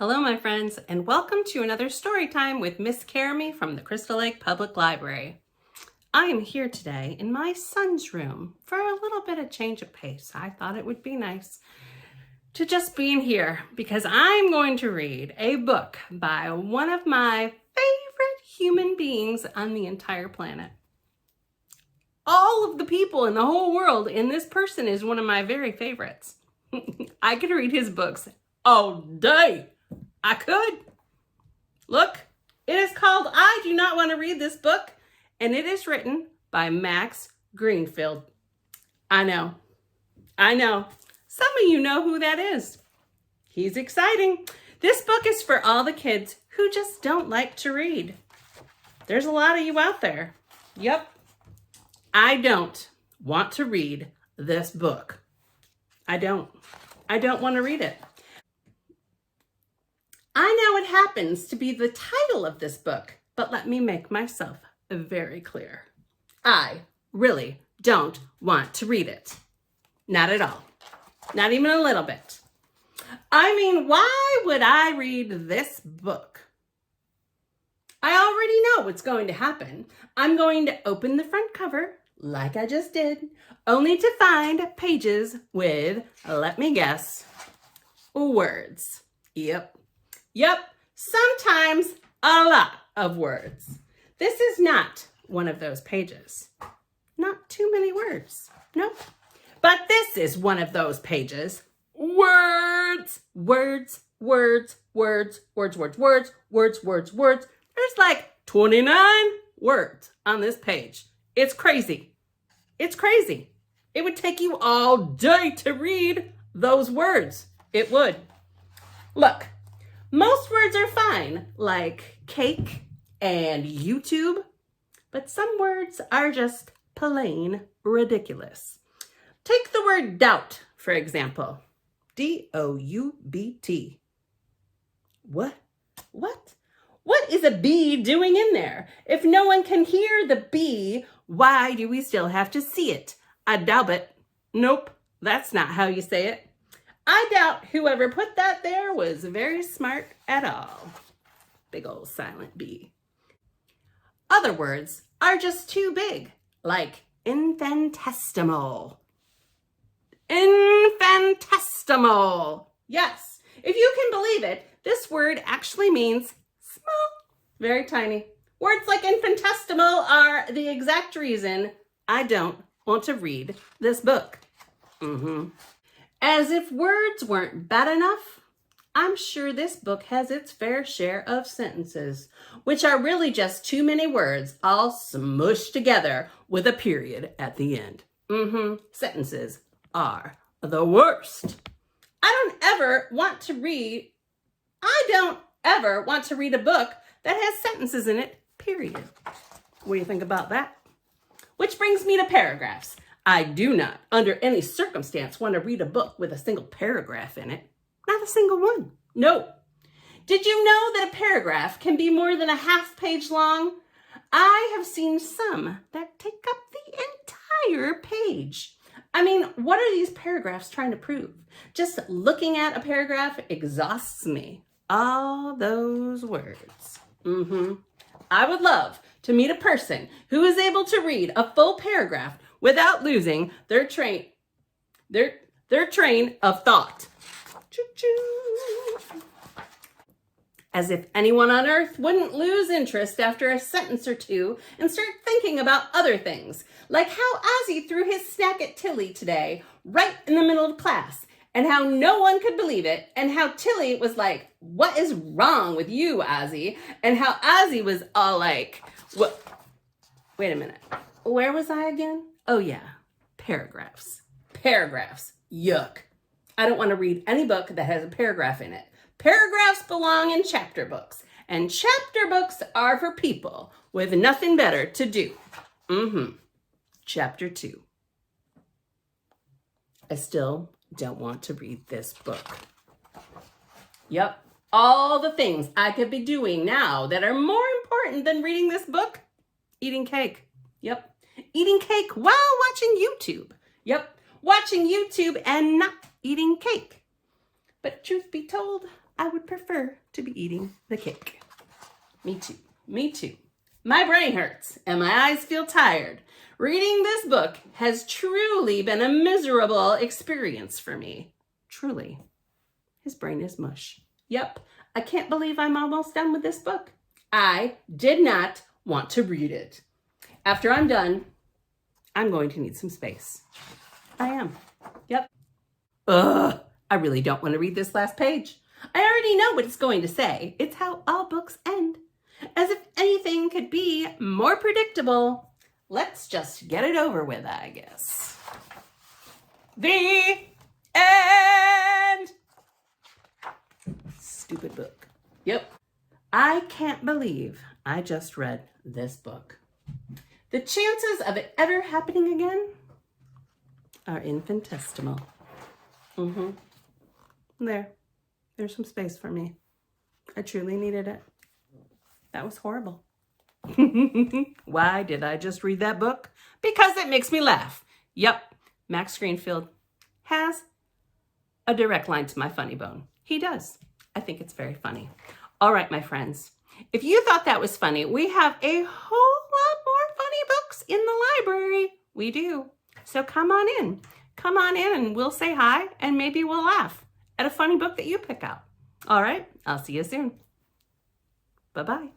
Hello, my friends, and welcome to another story time with Miss Karamy from the Crystal Lake Public Library. I am here today in my son's room for a little bit of change of pace. I thought it would be nice to just be in here because I'm going to read a book by one of my favorite human beings on the entire planet. All of the people in the whole world, and this person is one of my very favorites. I could read his books all day. I could. Look, it is called I Do Not Want to Read This Book, and it is written by Max Greenfield. I know. Some of you know who that is. He's exciting. This book is for all the kids who just don't like to read. There's a lot of you out there. Yep. I don't want to read this book. I don't want to read it. I know it happens to be the title of this book, but let me make myself very clear. I really don't want to read it. Not at all. Not even a little bit. I mean, why would I read this book? I already know what's going to happen. I'm going to open the front cover, like I just did, only to find pages with, let me guess, words. Yep, sometimes a lot of words. This is not one of those pages. Not too many words. Nope. But this is one of those pages. Words. There's like 29 words on this page. It's crazy. It would take you all day to read those words. It would. Look. Most words are fine, like cake and YouTube, but some words are just plain ridiculous. Take the word doubt, for example. D-O-U-B-T. What? What is a bee doing in there? If no one can hear the bee, why do we still have to see it? I doubt it. Nope, that's not how you say it. I doubt whoever put that there was very smart at all. Big old silent bee. Other words are just too big, like infinitesimal. Infinitesimal. Yes, if you can believe it, this word actually means small, very tiny. Words like infinitesimal are the exact reason I don't want to read this book. As if words weren't bad enough, I'm sure this book has its fair share of sentences, which are really just too many words all smushed together with a period at the end. Sentences are the worst. I don't ever want to read a book that has sentences in it, period. What do you think about that? Which brings me to paragraphs. I do not, under any circumstance, want to read a book with a single paragraph in it. Not a single one. No. Did you know that a paragraph can be more than a half page long? I have seen some that take up the entire page. I mean, what are these paragraphs trying to prove? Just looking at a paragraph exhausts me. All those words. I would love to meet a person who is able to read a full paragraph without losing their train of thought. Choo-choo. As if anyone on earth wouldn't lose interest after a sentence or two and start thinking about other things, like how Ozzy threw his snack at Tilly today, right in the middle of class, and how no one could believe it, and how Tilly was like, "What is wrong with you, Ozzy?" And how Ozzy was all like, "What? Wait a minute. Where was I again? Oh yeah, paragraphs. Yuck. I don't want to read any book that has a paragraph in it. Paragraphs belong in chapter books, and chapter books are for people with nothing better to do." Chapter 2. I still don't want to read this book. Yep, all the things I could be doing now that are more important than reading this book. Eating cake. Yep. Eating cake while watching YouTube. Yep. Watching YouTube and not eating cake. But truth be told, I would prefer to be eating the cake. Me too. Me too. My brain hurts and my eyes feel tired. Reading this book has truly been a miserable experience for me. Truly. His brain is mush. Yep, I can't believe I'm almost done with this book. I did not want to read it. After I'm done, I'm going to need some space. I am. Yep. Ugh, I really don't want to read this last page. I already know what it's going to say. It's how all books end. As if anything could be more predictable. Let's just get it over with, I guess. The end! Stupid book. Yep. I can't believe I just read this book. The chances of it ever happening again are infinitesimal. There's some space for me. I truly needed it. That was horrible. Why did I just read that book? Because it makes me laugh. Yep, Max Greenfield has a direct line to my funny bone. He does. I think it's very funny. All right, my friends. If you thought that was funny, we have a whole lot more funny books in the library. We do. So come on in. Come on in and we'll say hi and maybe we'll laugh at a funny book that you pick out. All right, I'll see you soon. Bye-bye.